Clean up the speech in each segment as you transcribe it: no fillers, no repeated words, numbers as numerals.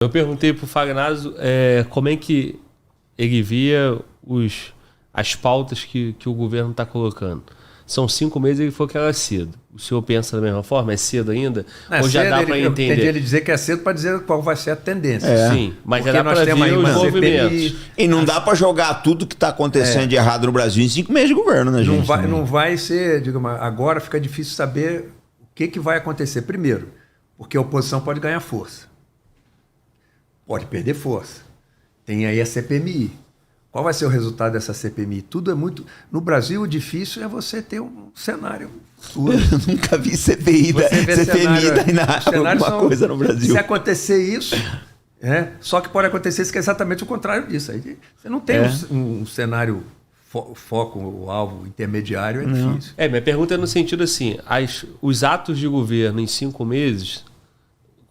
Eu perguntei para o Fagnaso como é que ele via as pautas que o governo está colocando. São 5 meses e ele falou que era cedo. O senhor pensa da mesma forma? É cedo ainda? Ou já cedo, dá para entender? Eu entendi ele dizer que é cedo para dizer qual vai ser a tendência. Sim, mas já dá para ver os movimentos. E não dá para jogar tudo que está acontecendo de errado no Brasil em 5 meses de governo, né, gente? Não vai ser, digamos, agora fica difícil saber o que vai acontecer. Primeiro, porque a oposição pode ganhar força. Pode perder força. Tem aí a CPMI. Qual vai ser o resultado dessa CPMI? Tudo é muito... No Brasil, o difícil é você ter um cenário futuro. Eu nunca vi CPMI alguma coisa no Brasil. Se acontecer isso, só que pode acontecer isso, que é exatamente o contrário disso. Aí você não tem um cenário foco, o alvo intermediário, é difícil. Minha pergunta é no sentido assim, os atos de governo em 5 meses,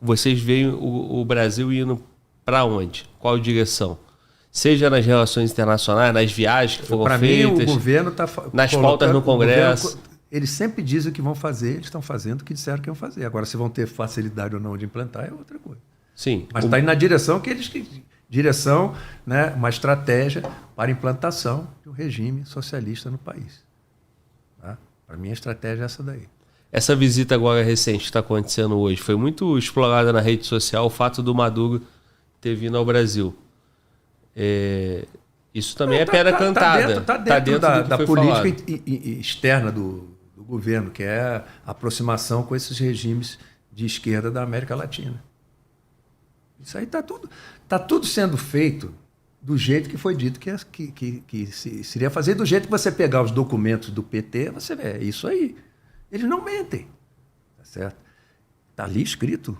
vocês veem o Brasil indo para onde? Qual direção? Seja nas relações internacionais, nas viagens que foram feitas. Para mim, o governo está nas pautas no Congresso. Eles sempre dizem o que vão fazer, eles estão fazendo o que disseram que iam fazer. Agora, se vão ter facilidade ou não de implantar, é outra coisa. Sim. Mas está indo na direção direção, né, uma estratégia para a implantação de um regime socialista no país. Tá? Para mim, a estratégia é essa daí. Essa visita agora recente que está acontecendo hoje foi muito explorada na rede social, o fato do Maduro ter vindo ao Brasil. Isso também é pedra cantada. Está dentro da política externa do governo, que é a aproximação com esses regimes de esquerda da América Latina. Isso aí está tudo sendo feito do jeito que foi dito que se iria fazer, do jeito que você pegar os documentos do PT, você vê, é isso aí. Eles não mentem. Tá certo? Está ali escrito.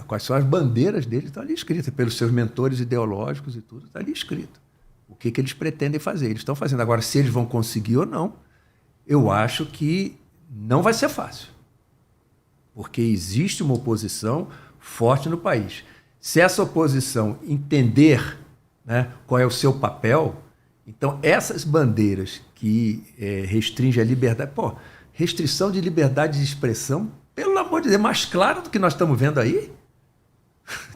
Quais são as bandeiras deles, está ali escrito, pelos seus mentores ideológicos e tudo, está ali escrito. O que eles pretendem fazer, eles estão fazendo. Agora, se eles vão conseguir ou não, eu acho que não vai ser fácil. Porque existe uma oposição forte no país. Se essa oposição entender, né, qual é o seu papel, então essas bandeiras que restringem a liberdade... restrição de liberdade de expressão, pelo amor de Deus, mais claro do que nós estamos vendo aí.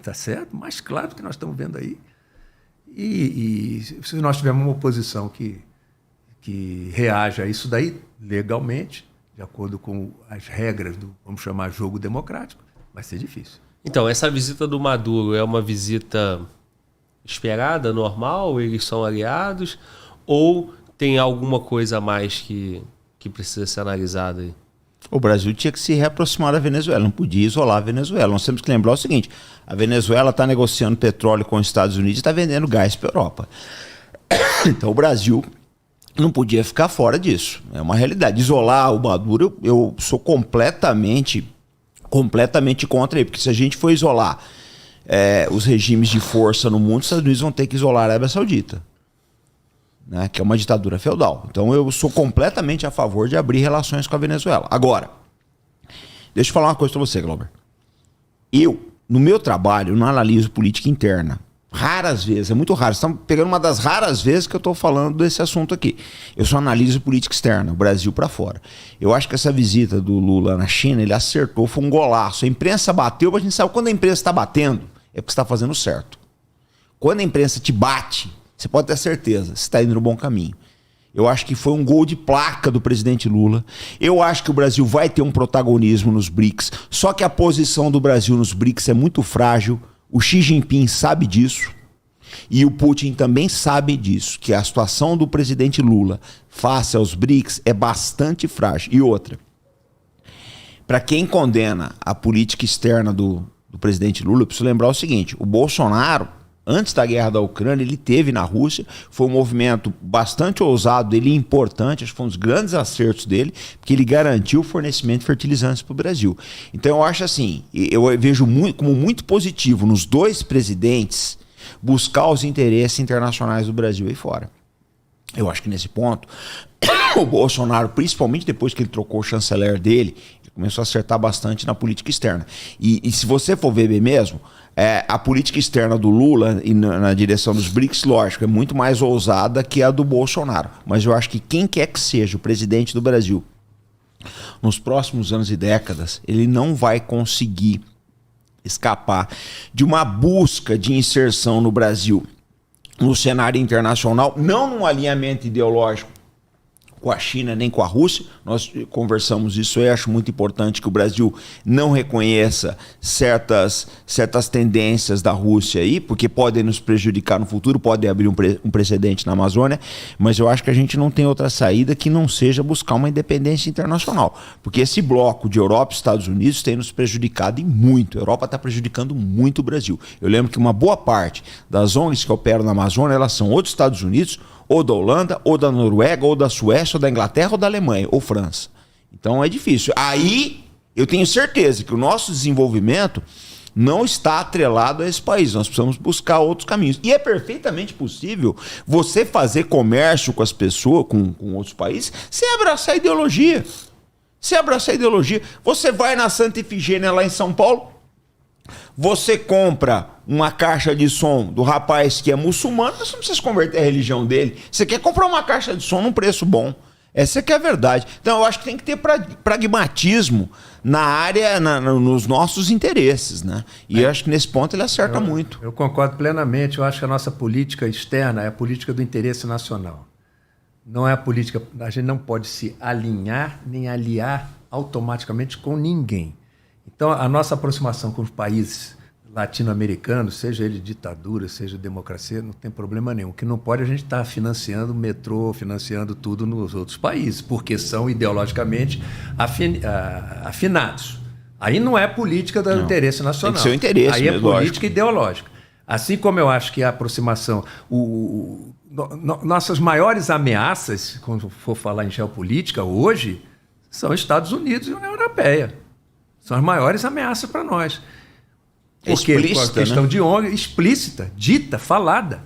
Tá certo? Mais claro do que nós estamos vendo aí. E se nós tivermos uma oposição que reaja a isso daí legalmente, de acordo com as regras do, vamos chamar, jogo democrático, vai ser difícil. Então, essa visita do Maduro é uma visita esperada, normal? Eles são aliados? Ou tem alguma coisa a mais que precisa ser analisada aí? O Brasil tinha que se reaproximar da Venezuela, não podia isolar a Venezuela. Nós temos que lembrar o seguinte, a Venezuela está negociando petróleo com os Estados Unidos e está vendendo gás para a Europa. Então o Brasil não podia ficar fora disso. É uma realidade. Isolar o Maduro, eu sou completamente contra ele, porque se a gente for isolar os regimes de força no mundo, os Estados Unidos vão ter que isolar a Arábia Saudita, né, que é uma ditadura feudal. Então eu sou completamente a favor de abrir relações com a Venezuela. Agora, deixa eu falar uma coisa para você, Glauber. Eu, no meu trabalho, não analiso política interna. Raras vezes, é muito raro. Estamos pegando uma das raras vezes que eu estou falando desse assunto aqui. Eu só analiso política externa, o Brasil para fora. Eu acho que essa visita do Lula na China, ele acertou, foi um golaço. A imprensa bateu, mas a gente sabe, quando a imprensa está batendo, é porque está fazendo certo. Quando a imprensa te bate, você pode ter certeza, você está indo no bom caminho. Eu acho que foi um gol de placa do presidente Lula. Eu acho que o Brasil vai ter um protagonismo nos BRICS. Só que a posição do Brasil nos BRICS é muito frágil. O Xi Jinping sabe disso. E o Putin também sabe disso. Que a situação do presidente Lula face aos BRICS é bastante frágil. E outra, para quem condena a política externa do presidente Lula, eu preciso lembrar o seguinte, o Bolsonaro, antes da guerra da Ucrânia, ele teve na Rússia, foi um movimento bastante ousado dele, importante, acho que foi um dos grandes acertos dele, porque ele garantiu o fornecimento de fertilizantes para o Brasil. Então eu acho assim, eu vejo como muito positivo nos dois presidentes buscar os interesses internacionais do Brasil aí fora. Eu acho que nesse ponto, o Bolsonaro, principalmente depois que ele trocou o chanceler dele, ele começou a acertar bastante na política externa. E se você for ver bem mesmo, a política externa do Lula e na direção dos BRICS, lógico, é muito mais ousada que a do Bolsonaro. Mas eu acho que quem quer que seja o presidente do Brasil, nos próximos anos e décadas, ele não vai conseguir escapar de uma busca de inserção no Brasil no cenário internacional, não num alinhamento ideológico com a China nem com a Rússia. Nós conversamos isso, eu acho muito importante que o Brasil não reconheça certas tendências da Rússia aí, porque podem nos prejudicar no futuro, podem abrir um precedente na Amazônia, mas eu acho que a gente não tem outra saída que não seja buscar uma independência internacional, porque esse bloco de Europa e Estados Unidos tem nos prejudicado e muito. A Europa está prejudicando muito o Brasil. Eu lembro que uma boa parte das ONGs que operam na Amazônia, elas são ou dos Estados Unidos, ou da Holanda, ou da Noruega, ou da Suécia, ou da Inglaterra, ou da Alemanha, ou França. Então é difícil. Aí eu tenho certeza que o nosso desenvolvimento não está atrelado a esse país. Nós precisamos buscar outros caminhos. E é perfeitamente possível você fazer comércio com as pessoas, com outros países, sem abraçar a ideologia. Sem abraçar a ideologia. Você vai na Santa Efigênia lá em São Paulo, você compra uma caixa de som do rapaz que é muçulmano, você não precisa converter a religião dele. Você quer comprar uma caixa de som num preço bom. Essa que é a verdade. Então eu acho que tem que ter pragmatismo na área, nos nossos interesses, né? E eu acho que nesse ponto ele acerta muito. Eu concordo plenamente. Eu acho que a nossa política externa é a política do interesse nacional. Não é a política... A gente não pode se alinhar nem aliar automaticamente com ninguém. Então, a nossa aproximação com os países latino-americanos, seja ele ditadura, seja democracia, não tem problema nenhum. O que não pode, a gente estar financiando o metrô, financiando tudo nos outros países, porque são ideologicamente afinados. Aí não é política do interesse nacional. Tem que ser o interesse, aí é política ideológica. Assim como eu acho que a aproximação... nossas maiores ameaças, quando for falar em geopolítica, hoje, são Estados Unidos e União Europeia. São as maiores ameaças para nós. Porque a questão, né, de ONG explícita, dita, falada.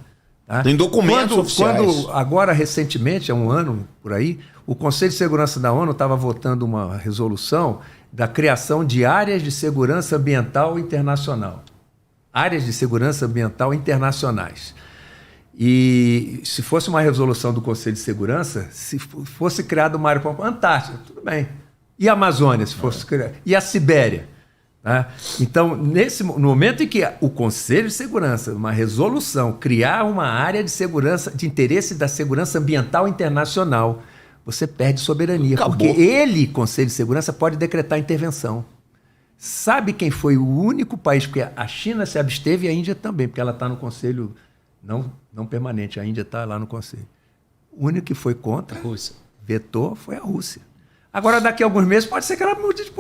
Tá? Tem documentos oficiais. Agora, recentemente, há um ano por aí, o Conselho de Segurança da ONU estava votando uma resolução da criação de áreas de segurança ambiental internacional. Áreas de segurança ambiental internacionais. E se fosse uma resolução do Conselho de Segurança, se fosse criada uma área como a Antártida, tudo bem. E a Amazônia, se fosse criada? E a Sibéria? Tá? Então, no momento em que o Conselho de Segurança, uma resolução, criar uma área de segurança, de interesse da segurança ambiental internacional, você perde soberania. Acabou. Porque ele, Conselho de Segurança, pode decretar intervenção. Sabe quem foi o único país? Porque a China se absteve e a Índia também, porque ela está no Conselho não permanente, a Índia está lá no Conselho. O único que foi contra, vetou, foi a Rússia. Agora, daqui a alguns meses, pode ser que ela mude de...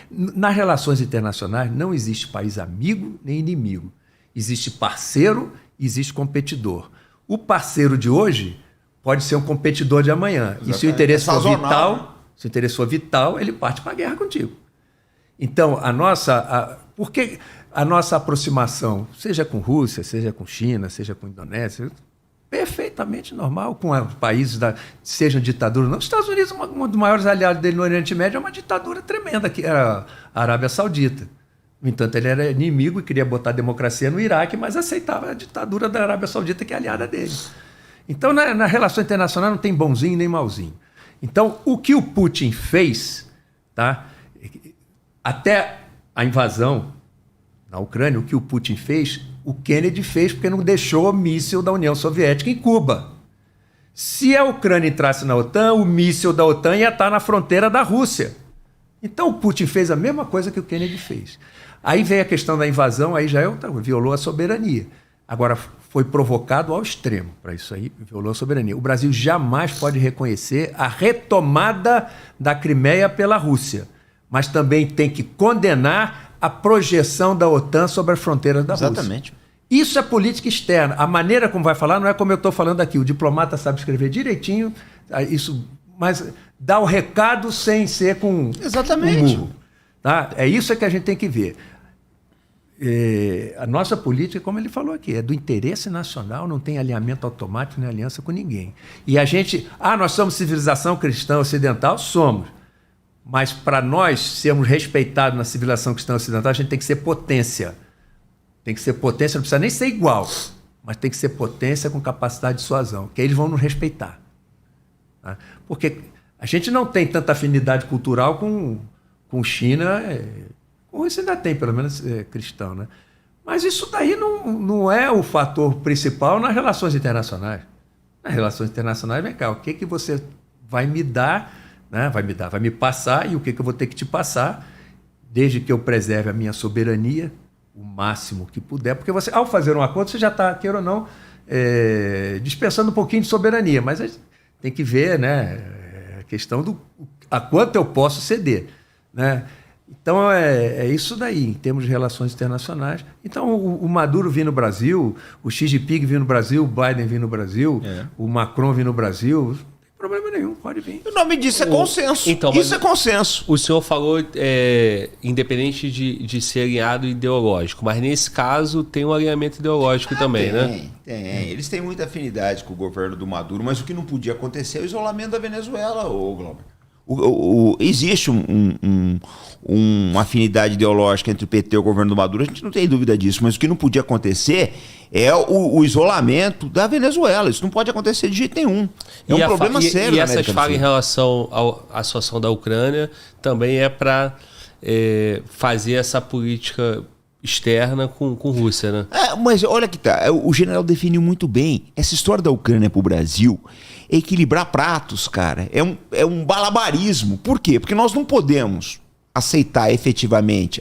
Nas relações internacionais, não existe país amigo nem inimigo. Existe parceiro e existe competidor. O parceiro de hoje pode ser um competidor de amanhã. Exatamente. E se o interesse for vital, ele parte para a guerra contigo. Então, porque a nossa aproximação, seja com Rússia, seja com China, seja com Indonésia, perfeitamente normal, com países, sejam ditaduras. Os Estados Unidos, um dos maiores aliados dele no Oriente Médio, é uma ditadura tremenda, que era a Arábia Saudita. No entanto, ele era inimigo e queria botar a democracia no Iraque, mas aceitava a ditadura da Arábia Saudita, que é aliada dele. Então, na relação internacional não tem bonzinho nem malzinho. Então, o que o Putin fez, tá? Até a invasão na Ucrânia, o que o Putin fez, o Kennedy fez porque não deixou o míssil da União Soviética em Cuba. Se a Ucrânia entrasse na OTAN, o míssil da OTAN ia estar na fronteira da Rússia. Então o Putin fez a mesma coisa que o Kennedy fez. Aí veio a questão da invasão, aí já violou a soberania. Agora, foi provocado ao extremo para isso aí, violou a soberania. O Brasil jamais pode reconhecer a retomada da Crimeia pela Rússia, mas também tem que condenar a projeção da OTAN sobre as fronteiras da Rússia. Exatamente. Isso é política externa. A maneira como vai falar não é como eu estou falando aqui. O diplomata sabe escrever direitinho, mas dá o recado sem ser com Exatamente. Um murro. Tá? É isso que a gente tem que ver. A nossa política, como ele falou aqui, é do interesse nacional, não tem alinhamento automático nem aliança com ninguém. E a gente... nós somos civilização cristã ocidental? Somos. Mas para nós sermos respeitados na civilização cristã ocidental, a gente tem que ser potência. Tem que ser potência, não precisa nem ser igual, mas tem que ser potência com capacidade de dissuasão, que aí eles vão nos respeitar. Tá? Porque a gente não tem tanta afinidade cultural com China, A Rússia ainda tem, pelo menos, cristão, né? Mas isso daí não é o fator principal nas relações internacionais. Nas relações internacionais, vem cá, o que você vai me dar, né? Vai me passar, e o que eu vou ter que te passar, desde que eu preserve a minha soberania, o máximo que puder, porque você, ao fazer um acordo, você já está, queira ou não, dispensando um pouquinho de soberania, mas tem que ver, né, a questão a quanto eu posso ceder, né? Então é isso daí, em termos de relações internacionais. Então o Maduro vir no Brasil, o Xi Jinping vir no Brasil, o Biden vir no Brasil, o Macron vir no Brasil, não tem problema nenhum, pode vir. O nome disso é consenso. Então, isso é consenso. O senhor falou independente de ser alinhado ideológico, mas nesse caso tem um alinhamento ideológico também, né? Tem. Eles têm muita afinidade com o governo do Maduro, mas o que não podia acontecer é o isolamento da Venezuela, Glauber. Existe uma afinidade ideológica entre o PT e o governo do Maduro, a gente não tem dúvida disso, mas o que não podia acontecer é o isolamento da Venezuela. Isso não pode acontecer de jeito nenhum. É um problema sério. E essas falas em relação à situação da Ucrânia também é para fazer essa política externa com Rússia, né? Mas olha que tá, o general definiu muito bem. Essa história da Ucrânia para o Brasil é equilibrar pratos, cara. É um malabarismo. Por quê? Porque nós não podemos aceitar efetivamente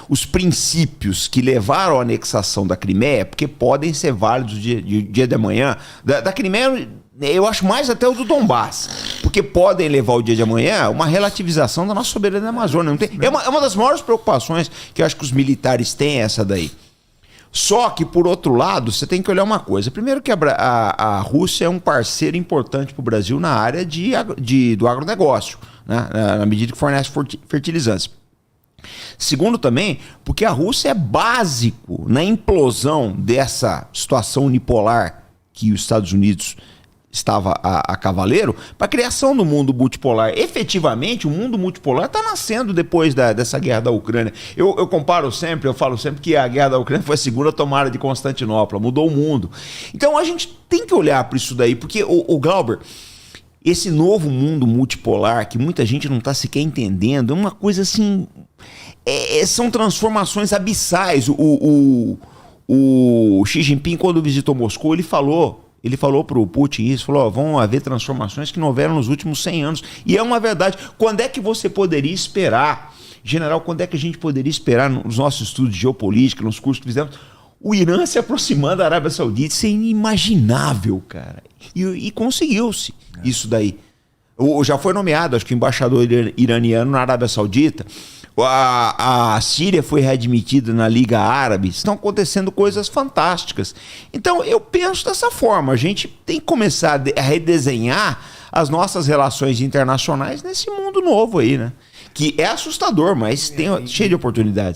os princípios que levaram à anexação da Crimeia, porque podem ser válidos dia de amanhã. Da Crimeia, eu acho mais até o do Donbass, porque podem levar o dia de amanhã uma relativização da nossa soberania na Amazônia. Não tem, é uma das maiores preocupações que eu acho que os militares têm, essa daí. Só que, por outro lado, você tem que olhar uma coisa. Primeiro que a Rússia é um parceiro importante para o Brasil na área do agronegócio, né? Na medida que fornece fertilizantes. Segundo também, porque a Rússia é básico na implosão dessa situação unipolar que os Estados Unidos estava a cavaleiro, para a criação do mundo multipolar. Efetivamente, o mundo multipolar está nascendo depois dessa guerra da Ucrânia. Eu falo sempre que a guerra da Ucrânia foi a segunda tomada de Constantinopla, mudou o mundo. Então a gente tem que olhar para isso daí, porque o Glauber, esse novo mundo multipolar, que muita gente não está sequer entendendo, é uma coisa assim, são transformações abissais. O Xi Jinping, quando visitou Moscou, ele falou para o Putin isso, falou, vão haver transformações que não houveram nos últimos 100 anos. E é uma verdade. Quando é que você poderia esperar, general, quando é que a gente poderia esperar nos nossos estudos de geopolítica, nos cursos que fizemos, o Irã se aproximando da Arábia Saudita? Isso é inimaginável, cara. E conseguiu-se isso daí. Já foi nomeado, acho que o embaixador iraniano na Arábia Saudita. A Síria foi readmitida na Liga Árabe. Estão acontecendo coisas fantásticas. Então eu penso dessa forma. A gente tem que começar a redesenhar as nossas relações internacionais nesse mundo novo aí, né? Que é assustador, mas tem cheio de oportunidades.